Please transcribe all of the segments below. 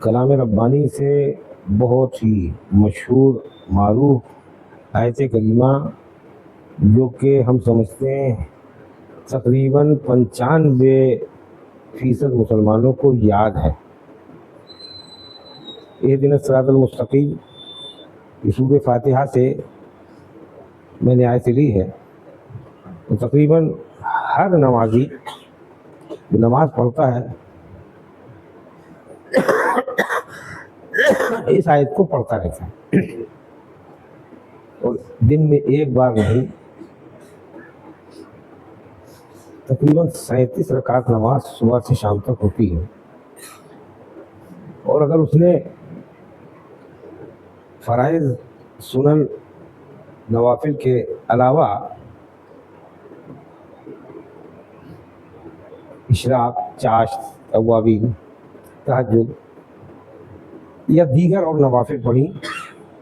کلام ربانی سے بہت ہی مشہور معروف آیت کریمہ جو کہ ہم سمجھتے ہیں تقریباً 95% مسلمانوں کو یاد ہے، اہدنا الصراط المستقیم، یہ سورہ فاتحہ سے میں نے آیت لی ہے۔ تو تقریباً ہر نمازی جو نماز پڑھتا ہے اس آیت کو پڑھتا رہتا ہے، اور دن میں ایک بار نہیں، تقریباً 37 رکعت نماز صبح سے شام تک ہوتی ہے۔ اور اگر اس نے فرائض سنن نوافل کے علاوہ اشراق، چاشت، اوابین، تہجد یا دیگر اور نوافل پڑھی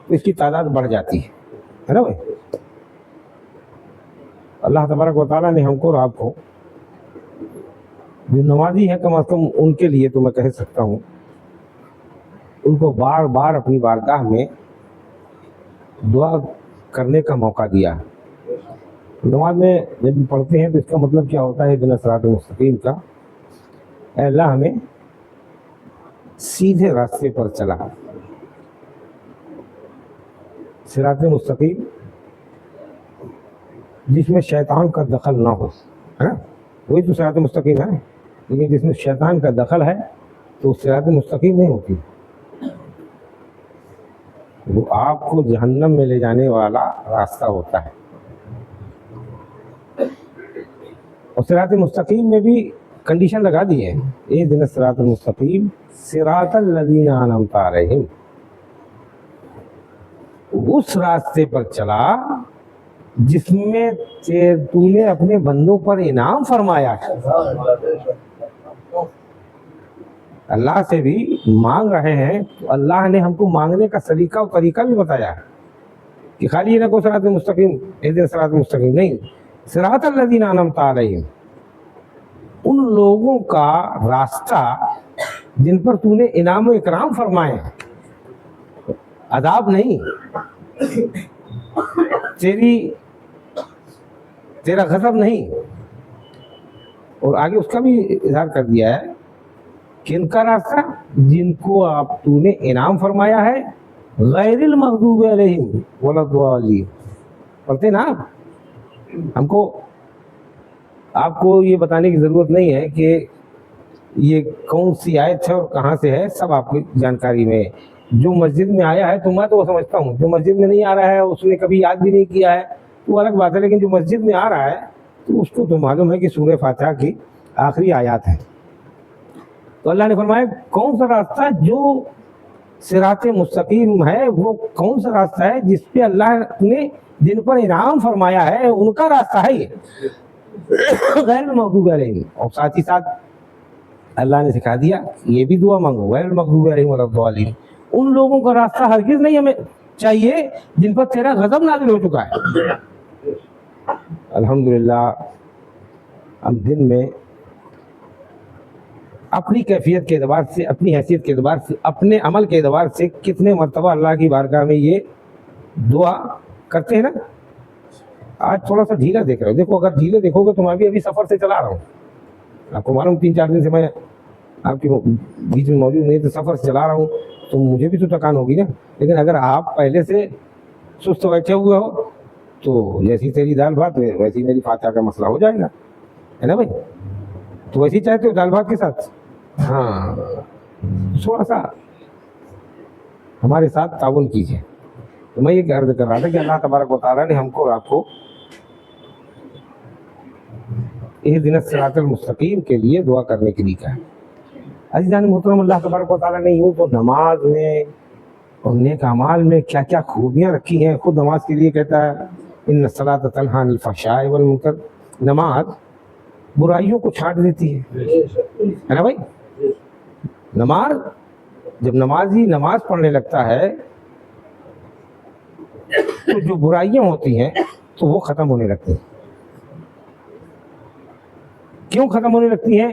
تو اس کی تعداد بڑھ جاتی ہے نا بھائی۔ اللہ تبارک و تعالیٰ نے ہم کو اور آپ کو جو نمازی ہیں کم از کم ان کے لیے تو میں کہہ سکتا ہوں ان کو بار بار اپنی بارگاہ میں دعا کرنے کا موقع دیا۔ نماز میں جب بھی پڑھتے ہیں تو اس کا مطلب کیا ہوتا ہے؟ اہدنا الصراط المستقیم کا، اے اللہ ہمیں سیدھے راستے پر چلا، صراط مستقیم جس میں شیطان کا دخل نہ ہو، ہے نا، وہی تو صراط مستقیم ہے۔ لیکن جس میں شیطان کا دخل ہے تو صراط مستقیم نہیں ہوتی، وہ آپ کو جہنم میں لے جانے والا راستہ ہوتا ہے۔ اور صراط مستقیم میں بھی کنڈیشن لگا دی ہے، اہدنا الصراط المستقیم صراط الذین انعمت علیہم، اس راستے پر چلا جس میں تو نے اپنے بندوں پر انعام فرمایا ہے۔ اللہ سے بھی مانگ رہے ہیں تو اللہ نے ہم کو مانگنے کا سلیقہ اور طریقہ بھی بتایا ہے کہ خالی یہ نہ کو صراط مستقیم، اہدنا الصراط المستقیم نہیں، صراط الذین انعمت علیہم، ان لوگوں کا راستہ جن پر تو نے انعام و اکرام فرمائے ہیں، عذاب نہیں، تیرا غضب نہیں۔ اور آگے اس کا بھی اظہار کر دیا ہے کہ ان کا راستہ جن کو تو نے انعام فرمایا ہے، غیر المغضوب علیہم ولا الضالین، پڑھتے نا آپ؟ آپ کو یہ بتانے کی ضرورت نہیں ہے کہ یہ کون سی آیت ہے اور کہاں سے ہے، سب آپ کی جانکاری میں ہے۔ جو مسجد میں آیا ہے تو میں تو وہ سمجھتا ہوں، جو مسجد میں نہیں آ رہا ہے اس نے کبھی یاد بھی نہیں کیا ہے وہ الگ بات ہے، لیکن جو مسجد میں آ رہا ہے تو اس کو تو معلوم ہے کہ سورہ فاتحہ کی آخری آیات ہیں۔ تو اللہ نے فرمایا کون سا راستہ جو صراط مستقیم ہے، وہ کون سا راستہ ہے جس پہ اللہ نے جن پر انعام فرمایا ہے ان کا راستہ ہے یہ غیر المغضوب علیہم۔ اور ساتھ ہی ساتھ اللہ نے سکھا دیا یہ بھی دعا مانگو، غیر المغضوب علیہم ولا الضالین، ان لوگوں کا راستہ ہرگز نہیں ہمیں چاہیے جن پر تیرا غضب نازل ہو چکا ہے۔ الحمدللہ ہم دن میں اپنی کیفیت کے اعتبار سے، اپنی حیثیت کے اعتبار سے، اپنے عمل کے اعتبار سے کتنے مرتبہ اللہ کی بارگاہ میں یہ دعا کرتے ہیں نا۔ آج تھوڑا سا ڈھیلا دیکھ رہے ہو، دیکھو اگر ڈھیلے دیکھو گے تو میں بھی ابھی سفر سے چلا رہا ہوں، آپ کو معلوم 3-4 دن سے میں آپ کے بیچ میں موجود نہیں، تو سفر سے چلا رہا ہوں تو مجھے بھی تو تکان ہوگی نا۔ لیکن اگر آپ پہلے سے سست بیٹھے ہوئے ہو تو جیسی تیری دال بھات ویسی میری فاتحہ کا مسئلہ ہو جائے گا، ہے نا بھائی؟ تو ویسی چاہتے ہو دال بھات کے ساتھ؟ ہاں، تھوڑا سا ہمارے ساتھ تعاون کیجیے۔ تو میں یہ عرض کر رہا تھا کہ اللہ تبارک و تعالیٰ نے ہم کو اور آپ کو اہدنا الصراط المستقیم کے لیے دعا کرنے کے لیے کہا ہے۔ عزیزان محترم، اللہ تبارک و تعالیٰ نے یوں تو نماز میں اور نیک اعمال میں کیا کیا خوبیاں رکھی ہیں، خود نماز کے لیے کہتا ہے ان الصلاۃ تنہی عن الفحشاء والمنکر، نماز برائیوں کو چھانٹ دیتی ہے نا بھائی؟ نماز جب نمازی نماز پڑھنے لگتا ہے تو جو برائیاں ہوتی ہیں تو وہ ختم ہونے لگتی ہیں۔ کیوں ختم ہونے لگتی ہیں؟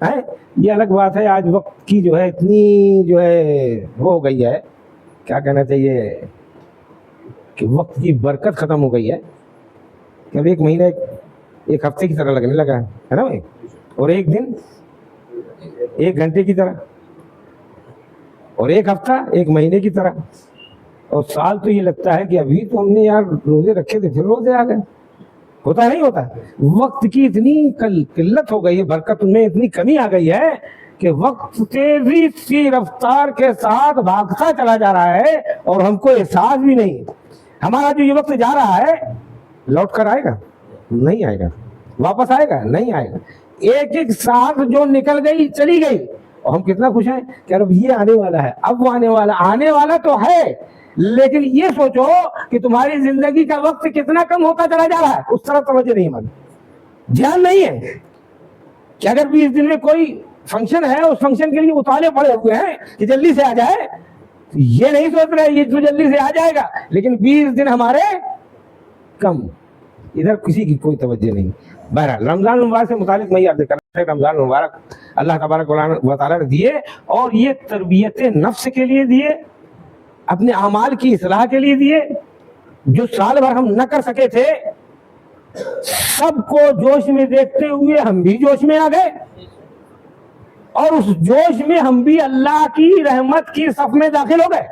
ہے. یہ الگ بات ہے. آج وقت کی جو ہے اتنی جو ہے ہو گئی ہے, کیا کہنا چاہیے کہ وقت کی برکت ختم ہو گئی ہے کہ اب ایک مہینہ ایک ہفتے کی طرح لگنے لگا ہے نا بھائی, اور ایک دن ایک گھنٹے کی طرح, اور ایک ہفتہ ایک مہینے کی طرح, اور سال تو یہ لگتا ہے کہ ابھی تو ہم نے یار روزے رکھے تھے پھر روزے آ گئے. ہوتا نہیں ہوتا. وقت کی اتنی قلت ہو گئی ہے, برکت میں اتنی کمی آ گئی ہے کہ وقت تیزی کی رفتار کے ساتھ بھاگتا چلا جا رہا ہے اور ہم کو احساس بھی نہیں. ہمارا جو یہ وقت جا رہا ہے لوٹ کر آئے گا نہیں آئے گا, واپس آئے گا نہیں آئے گا. ایک ایک سانس جو نکل گئی چلی گئی, اور ہم کتنا خوش ہیں کہ اب یہ آنے والا ہے, اب وہ آنے والا تو ہے, لیکن یہ سوچو کہ تمہاری زندگی کا وقت کتنا کم ہوتا چلا جا رہا ہے, اس طرح توجہ نہیں مانی, دھیان نہیں ہے کہ اگر 20 دن میں کوئی فنکشن ہے اس فنکشن کے لیے اتالے پڑے ہوئے ہیں کہ جلدی سے آ جائے, یہ نہیں سوچ رہے یہ تو جلدی سے آ جائے گا, لیکن 20 دن ہمارے کم, ادھر کسی کی کوئی توجہ نہیں. بہرحال رمضان المبارک سے متعلق میں یہ عرض کرنا ہے, رمضان المبارک اللہ تبارک و تعالیٰ نے دیے, اور یہ تربیت نفس کے لیے دیے, اپنے اعمال کی اصلاح کے لیے دیے. جو سال بھر ہم نہ کر سکے تھے سب کو جوش میں دیکھتے ہوئے ہم بھی جوش میں آ گئے, اور اس جوش میں ہم بھی اللہ کی رحمت کی صف میں داخل ہو گئے.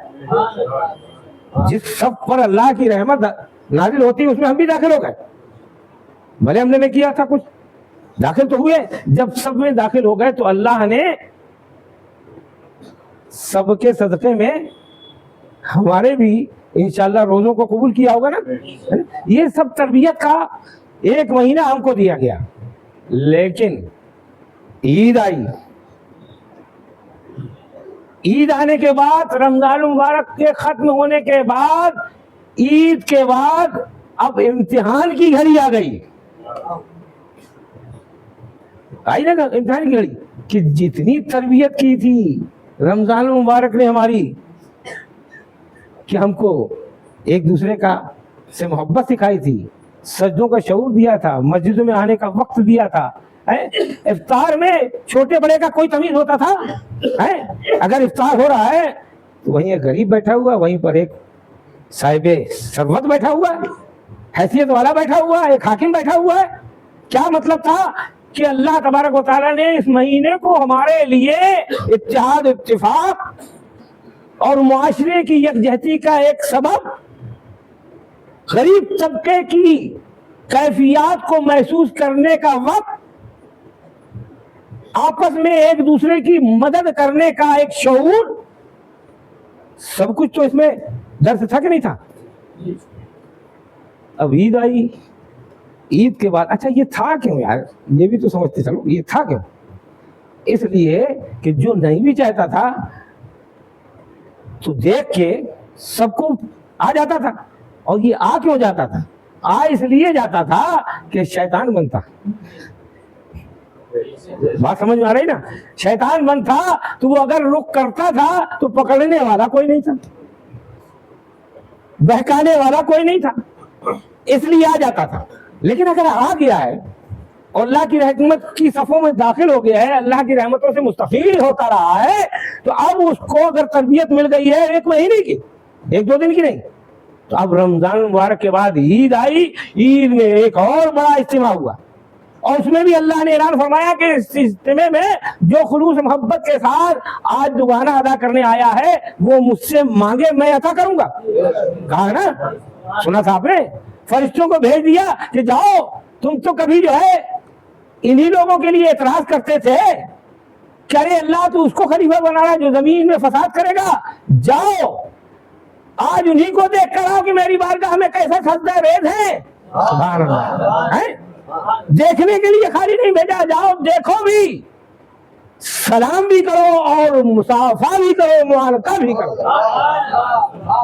جس صف پر اللہ کی رحمت نازل ہوتی اس میں ہم بھی داخل ہو گئے. بھلے ہم نے نہیں کیا تھا کچھ, داخل تو ہوئے. جب سب میں داخل ہو گئے تو اللہ نے سب کے صدقے میں ہمارے بھی انشاءاللہ روزوں کو قبول کیا ہوگا نا. یہ سب تربیت کا ایک مہینہ ہم کو دیا گیا. لیکن عید آئی, عید آنے کے بعد, رمضان مبارک کے ختم ہونے کے بعد, عید کے بعد اب امتحان کی گھڑی آ گئی. آئی نا امتحان کی گھڑی کہ جتنی تربیت کی تھی رمضان مبارک نے ہماری, کہ ہم کو ایک دوسرے کا سے محبت سکھائی تھی, سجدوں کا شعور دیا تھا, مسجدوں میں آنے کا وقت دیا تھا, افطار میں چھوٹے بڑے کا کوئی تمیز ہوتا تھا. اگر افطار ہو رہا ہے تو وہیں ایک غریب بیٹھا ہوا, وہیں پر ایک صاحب ثروت بیٹھا ہوا ہے, حیثیت والا بیٹھا ہوا ہے, ایک حاکم بیٹھا ہوا ہے. کیا مطلب تھا کہ اللہ تبارک و تعالیٰ نے اس مہینے کو ہمارے لیے اتحاد, اتفاق اور معاشرے کی یکجہتی کا ایک سبب, غریب طبقے کی کیفیات کو محسوس کرنے کا وقت, آپس میں ایک دوسرے کی مدد کرنے کا ایک شعور, سب کچھ تو اس میں درس تھا کہ نہیں تھا. اب عید آئی, عید کے بعد اچھا یہ تھا کیوں یار, یہ بھی تو سمجھتے چلو یہ تھا کیوں. اس لیے کہ جو نہیں بھی چاہتا تھا تو دیکھ کے سب کو آ جاتا تھا, اور یہ آ کیوں جاتا تھا, آ اس لیے جاتا تھا کہ شیطان بنتا. بات سمجھ میں آ رہی نا, شیطان بنتا تو وہ اگر رخ کرتا تھا تو پکڑنے والا کوئی نہیں تھا, بہکانے والا کوئی نہیں تھا, اس لیے آ جاتا تھا. لیکن اگر آ گیا ہے اور اللہ کی رحمت کی صفوں میں داخل ہو گیا ہے, اللہ کی رحمتوں سے مستفید ہوتا رہا ہے, تو اب اس کو اگر تربیت مل گئی ہے ایک مہینے کی, ایک دو دن کی نہیں, تو اب رمضان مبارک کے بعد عید آئی, عید میں ایک اور بڑا اجتماع ہوا, اور اس میں بھی اللہ نے اعلان فرمایا کہ اس اجتماع میں جو خلوص محبت کے ساتھ آج دوبارہ ادا کرنے آیا ہے وہ مجھ سے مانگے میں عطا کروں گا. کہا نا, سنا تھا آپ نے, فرشتوں کو بھیج دیا کہ جاؤ, تم تو کبھی جو ہے انہی لوگوں کے لیے اعتراض کرتے تھے کہ ارے اللہ تو اس کو خلیفہ بنا رہا ہے جو زمین میں فساد کرے گا, جاؤ آج انہی کو دیکھ کر آؤ کہ میری بارگاہ میں کیسا سجدہ ریز ہے. سبحان اللہ, دیکھنے کے لیے خالی نہیں بھیجا, جاؤ دیکھو بھی, سلام بھی کرو اور مصافحہ بھی کرو, معانقہ بھی کرو,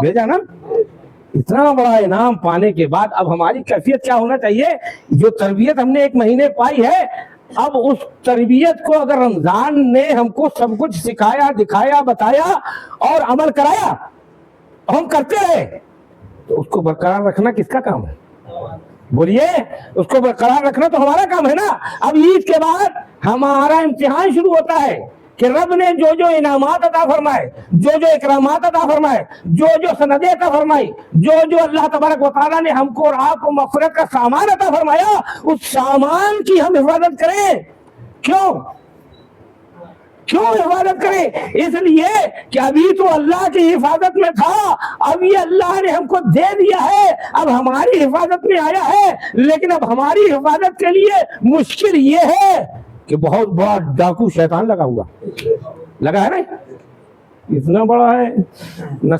بھیجا نا. اتنا بڑا انعام پانے کے بعد اب ہماری کیفیت کیا ہونا چاہیے؟ جو تربیت ہم نے ایک مہینے پائی ہے, اب اس تربیت کو اگر رمضان نے ہم کو سب کچھ سکھایا, دکھایا, بتایا اور عمل کرایا, ہم کرتے رہے, تو اس کو برقرار رکھنا کس کا کام ہے؟ بولیے اس کو برقرار رکھنا تو ہمارا کام ہے نا. اب عید کے بعد ہمارا امتحان شروع ہوتا ہے کہ رب نے جو جو انعامات عطا فرمائے, جو جو اکرامات عطا فرمائے, جو جو سندیں عطا فرمائی, جو جو اللہ تبارک و تعالیٰ نے ہم کو اور آپ کو مغفرت کا سامان عطا فرمایا, اس سامان کی ہم حفاظت کریں. کیوں حفاظت کریں؟ اس لیے کہ ابھی تو اللہ کی حفاظت میں تھا, اب یہ اللہ نے ہم کو دے دیا ہے, اب ہماری حفاظت میں آیا ہے. لیکن اب ہماری حفاظت کے لیے مشکل یہ ہے کہ بہت بڑا ڈاکو شیطان لگا ہے نا, اتنا بڑا ہے, نہ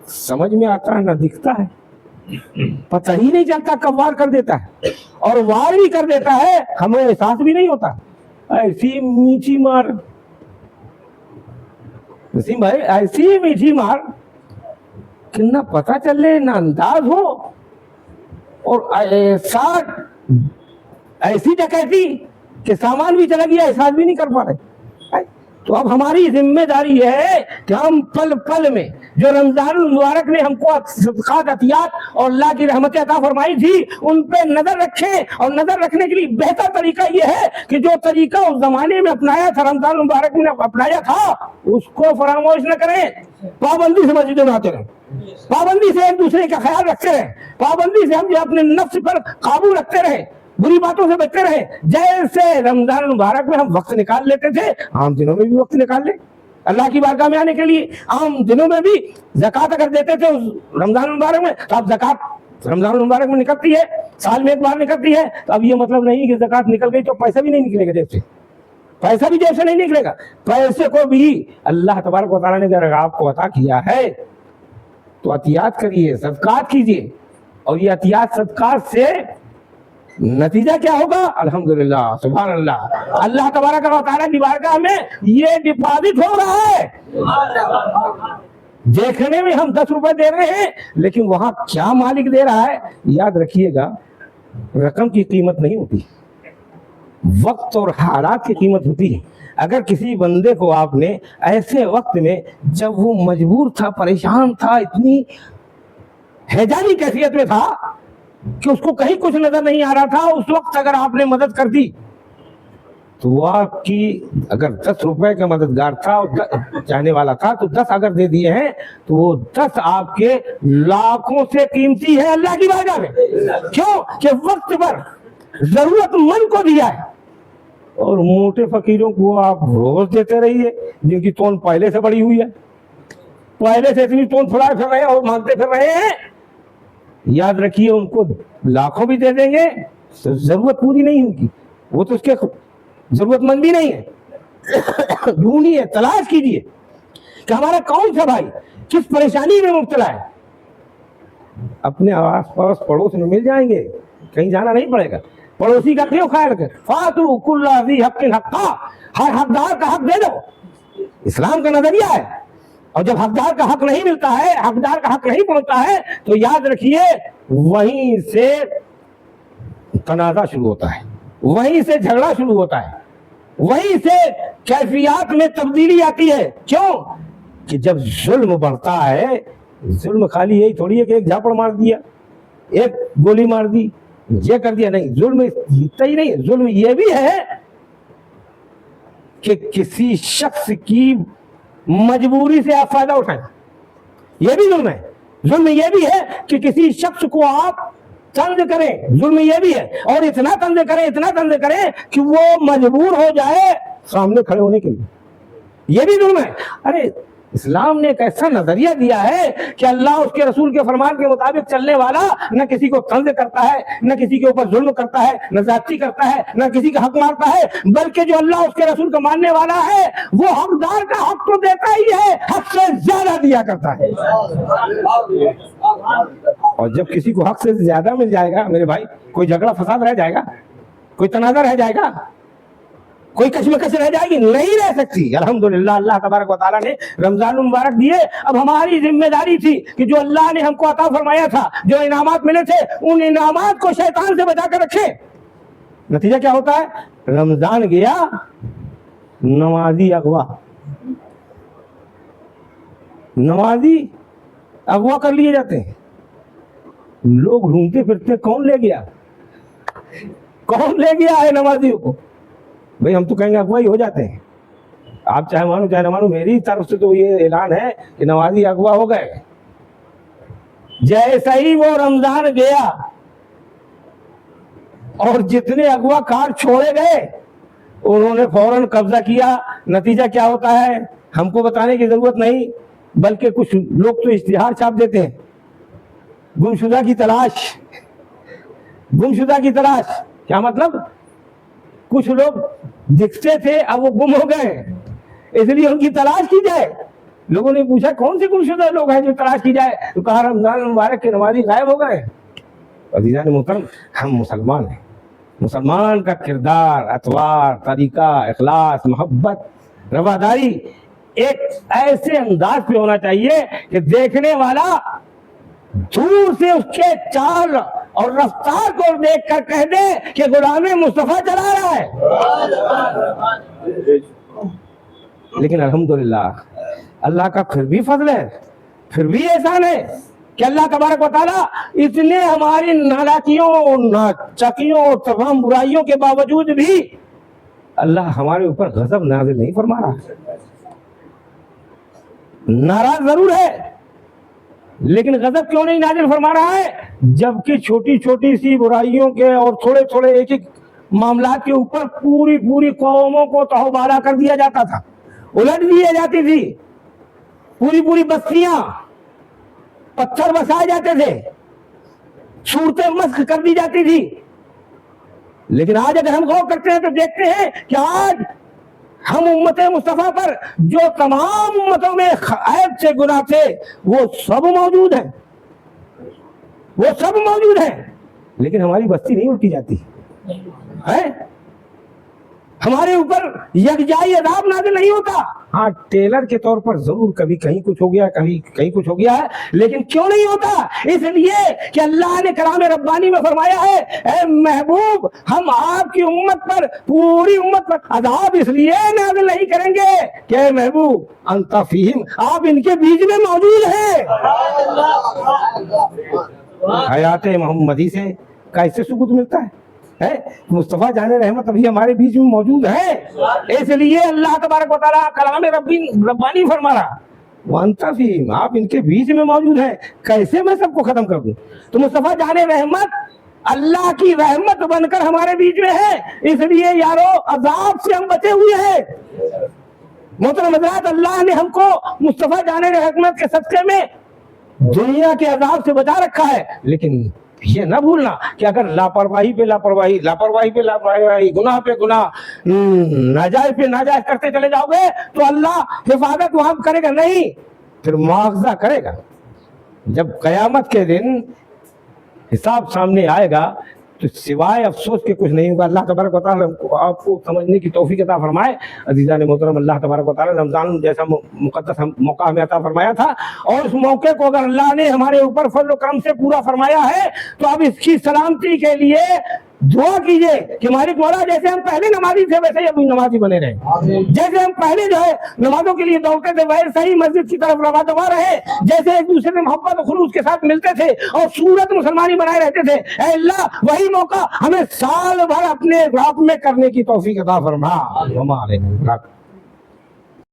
سمجھ میں آتا ہے نہ دکھتا ہے, پتہ ہی نہیں چلتا کب وار کر دیتا ہے, اور وار بھی کر دیتا ہے ہمیں احساس بھی نہیں ہوتا. ایسی میٹھی مار نسیم بھائی, ایسی میٹھی مار کہ نہ پتہ چلے نہ انداز ہو, اور ایسی ڈکیتی کہ سامان بھی چلا گیا, احساس بھی نہیں کر پا رہے. تو اب ہماری ذمہ داری یہ ہے کہ ہم پل پل میں جو رمضان المبارک نے ہم کو صدقات عطیات اور اللہ کی رحمتیں عطا فرمائی تھی ان پہ نظر رکھیں, اور نظر رکھنے کے لیے بہتر طریقہ یہ ہے کہ جو طریقہ اس زمانے میں اپنایا تھا, رمضان المبارک میں اپنایا تھا, اس کو فراموش نہ کریں. پابندی سے مسجدوں میں آتے رہیں, پابندی سے ایک دوسرے کا خیال رکھتے رہیں, پابندی سے ہم جو اپنے نفس پر قابو رکھتے رہیں, بری باتوں سے بچتے رہے. جیسے رمضان المبارک میں ہم وقت نکال لیتے تھے, عام دنوں میں بھی وقت نکال لیں اللہ کی بارگاہ میں آنے کے لیے. عام دنوں میں بھی زکوٰۃ اگر دیتے تھے رمضان المبارک میں, تو اب زکوٰۃ رمضان المبارک میں نکلتی ہے, سال میں ایک بار نکلتی ہے. تو اب یہ مطلب نہیں کہ زکوٰۃ نکل گئی تو پیسہ بھی نہیں نکلے گا جیب سے, پیسہ بھی جیب سے نہیں نکلے گا. پیسے کو بھی اللہ تبارک و تعالیٰ نے اگر آپ کو عطا کیا ہے تو عطیات کریے, صدقات کیجیے, اور یہ عطیات صدقات سے نتیجہ کیا ہوگا؟ الحمدللہ, سبحان اللہ, اللہ تبارک و تعالیٰ کی بارگاہ میں یہ ڈپازٹ ہو رہا ہے. دیکھنے میں ہم 10 روپے دے رہے ہیں, لیکن وہاں کیا مالک دے رہا ہے. یاد رکھیے گا, رقم کی قیمت نہیں ہوتی, وقت اور حالات کی قیمت ہوتی ہے. اگر کسی بندے کو آپ نے ایسے وقت میں جب وہ مجبور تھا, پریشان تھا, اتنی ہیجانی کیفیت میں تھا کہ اس کو کہیں کچھ نظر نہیں آ رہا تھا, اس وقت اگر آپ نے مدد کر دی تو وہ آپ کی, اگر 10 روپے کا مددگار تھا, چاہنے والا تھا, تو 10 اگر دے دیے ہیں تو وہ 10 آپ کے لاکھوں سے قیمتی ہے اللہ کی بارگاہ میں. کیوں کہ وقت پر ضرورت مند کو دیا ہے. اور موٹے فقیروں کو آپ روز دیتے رہیے جن کی تون پہلے سے بڑی ہوئی ہے, پہلے سے اتنی تون پھڑا پھر رہے ہیں اور مانگتے پھر رہے ہیں. یاد رکھیے ان کو لاکھوں بھی دے دیں گے, ضرورت پوری نہیں ہوگی, وہ تو اس کے ضرورت مند بھی نہیں ہے. ڈھونڈیے, تلاش کیجیے کہ ہمارا کون سا بھائی کس پریشانی میں مبتلا ہے. اپنے آس پاس پڑوس میں مل جائیں گے, کہیں جانا نہیں پڑے گا. پڑوسی کا کیوں خیال رکھے, فاتو کل ذی حق حقہ, ہر حقدار کا حق دے دو, اسلام کا نظریہ ہے. اور جب حقدار کا حق نہیں ملتا ہے, حقدار کا حق نہیں پہنچتا ہے, تو یاد رکھیے وہیں سے تنازع شروع ہوتا ہے, وہیں سے جھگڑا شروع ہوتا ہے, وہیں سے کیفیات میں تبدیلی آتی ہے. کیوں کہ جب ظلم بڑھتا ہے, ظلم خالی یہی تھوڑی ہے کہ ایک جھاپڑ مار دیا, ایک گولی مار دی, یہ کر دیا, نہیں. ظلم اتنا ہی نہیں, ظلم یہ بھی ہے کہ کسی شخص کی مجبوری سے آپ فائدہ اٹھائیں, یہ بھی ظلم ہے. ظلم یہ بھی ہے کہ کسی شخص کو آپ تنگ کریں, ظلم یہ بھی ہے. اور اتنا تنگ کریں, اتنا تنگ کریں کہ وہ مجبور ہو جائے سامنے کھڑے ہونے کے لیے, یہ بھی ظلم ہے. ارے اسلام نے ایک ایسا نظریہ دیا ہے کہ اللہ اس کے رسول کے فرمان کے مطابق چلنے والا نہ کسی کو طنز کرتا ہے, نہ کسی کے اوپر ظلم کرتا ہے, نہ زیادتی کرتا ہے, نہ کسی کا حق مارتا ہے, بلکہ جو اللہ اس کے رسول کا ماننے والا ہے وہ حقدار کا حق تو دیتا ہی ہے, حق سے زیادہ دیا کرتا ہے. اور جب کسی کو حق سے زیادہ مل جائے گا میرے بھائی, کوئی جھگڑا فساد رہ جائے گا, کوئی تنازع رہ جائے گا, کوئی کشمکش رہ جائے گی؟ نہیں رہ سکتی. الحمدللہ اللہ تبارک و تعالیٰ نے رمضان المبارک دیے. اب ہماری ذمہ داری تھی کہ جو اللہ نے ہم کو عطا فرمایا تھا, جو انعامات ملے تھے, ان انعامات کو شیطان سے بچا کر رکھے. نتیجہ کیا ہوتا ہے؟ رمضان گیا, نمازی اغوا, نمازی اغوا کر لیے جاتے ہیں. لوگ ڈھونڈتے پھرتے کون لے گیا, کون لے گیا ہے نمازیوں کو؟ بھئی ہم تو کہیں گے اغوائی ہو جاتے ہیں، آپ چاہے مانو چاہے نہ مانو، میری طرف سے تو یہ اعلان ہے کہ نمازی اغوا ہو گئے۔ جیسا ہی وہ رمضان گیا اور جتنے اغوا کار چھوڑے گئے انہوں نے فوراً قبضہ کیا۔ نتیجہ کیا ہوتا ہے ہم کو بتانے کی ضرورت نہیں، بلکہ کچھ لوگ تو اشتہار چھاپ دیتے ہیں، گمشدہ کی تلاش، گمشدہ کی تلاش۔ کیا مطلب؟ کچھ لوگ دکھتے تھے اب وہ گم ہو گئے، اس لیے ان کی تلاش کی جائے۔ لوگوں نے پوچھا کون سے گمشدہ لوگ ہیں جو تلاش کی جائے؟ تو کہا رمضان مبارک کے نمازی غائب ہو گئے۔ عزیزان محترم، ہم مسلمان ہیں، مسلمان کا کردار، اطوار، طریقہ، اخلاص، محبت، رواداری ایک ایسے انداز پہ ہونا چاہیے کہ دیکھنے والا دور سے اس کے چال اور رفتار کو دیکھ کر کہہ دے کہ غلام مصطفیٰ چلا رہا ہے۔ لیکن الحمدللہ اللہ کا پھر بھی فضل ہے، پھر بھی احسان ہے کہ اللہ تبارک و تعالیٰ اتنے ہماری نالاکیوں، ناچکیوں اور تمام برائیوں کے باوجود بھی اللہ ہمارے اوپر غضب نازل نہیں فرما رہا۔ ناراض ضرور ہے لیکن غضب کیوں نہیں نازل فرما رہا ہے؟ جبکہ چھوٹی چھوٹی سی برائیوں کے اور تھوڑے تھوڑے ایک ایک معاملات کے اوپر پوری پوری قوموں کو تہوبارہ کر دیا جاتا تھا، الٹ دی جاتی تھی، پوری پوری بستیاں پتھر بسائے جاتے تھے، صورتیں مسخ کر دی جاتی تھی۔ لیکن آج اگر ہم غور کرتے ہیں تو دیکھتے ہیں کہ آج ہم امت مصطفیٰ پر جو تمام امتوں میں عیب سے گناہ تھے وہ سب موجود ہیں، وہ سب موجود ہیں، لیکن ہماری بستی نہیں الٹی جاتی ہے، ہمارے اوپر یکجائی عذاب نازل نہیں ہوتا۔ ہاں ٹیلر کے طور پر ضرور کبھی کہیں کچھ ہو گیا، کبھی کہیں کچھ ہو گیا ہے، لیکن کیوں نہیں ہوتا؟ اس لیے کہ اللہ نے کلام ربانی میں فرمایا ہے اے محبوب ہم آپ کی امت پر، پوری امت پر عذاب اس لیے نازل نہیں کریں گے کہ اے محبوب انت فیہم، آپ ان کے بیچ میں موجود ہیں۔ حیات محمدی سے کیسے ثبوت ملتا ہے؟ مصطفیٰ جان رحمت ابھی ہمارے بیچ میں موجود ہے، اس لیے اللہ تبارک و تعالیٰ کلام ربانی فرما رہا وانت فیہم، آپ ان کے بیچ میں موجود ہیں، کیسے میں سب کو ختم کر دوں؟ تو مصطفیٰ جان رحمت اللہ کی رحمت بن کر ہمارے بیچ میں ہے، اس لیے یارو عذاب سے ہم بچے ہوئے ہیں۔ محترم حضرات، اللہ نے ہم کو مصطفیٰ جان رحمت کے صدقے میں دنیا کے عذاب سے بچا رکھا ہے، لیکن یہ نہ بھولنا کہ اگر لاپرواہی پہ لاپرواہی، لاپرواہی پہ لاپرواہی، گناہ پہ گناہ، ناجائز پہ ناجائز کرتے چلے جاؤ گے تو اللہ حفاظت وہاں کرے گا نہیں، پھر مواخذہ کرے گا۔ جب قیامت کے دن حساب سامنے آئے گا تو سوائے افسوس کے کچھ نہیں ہوگا۔ اللہ تبارک و تعالیٰ آپ کو سمجھنے کی توفیق عطا فرمائے۔ عزیزان محترم، اللہ تبارک و تعالیٰ رمضان جیسا مقدس موقع ہمیں عطا فرمایا تھا، اور اس موقع کو اگر اللہ نے ہمارے اوپر فضل و کرم سے پورا فرمایا ہے تو اب اس کی سلامتی کے لیے دعا کیجئے کہ مالک مولا جیسے ہم پہلے نمازی تھے ویسے ہی ابھی نمازی بنے رہے، جیسے ہم پہلے جو ہے نمازوں کے لیے دوڑتے تھے ویسے ہی مسجد کی طرف رواں رہے، جیسے ایک دوسرے سے محبت و خلوص کے ساتھ ملتے تھے اور صورت مسلمانی بنائے رہتے تھے۔ اے اللہ وہی موقع ہمیں سال بھر اپنے رات میں کرنے کی توفیق عطا فرما۔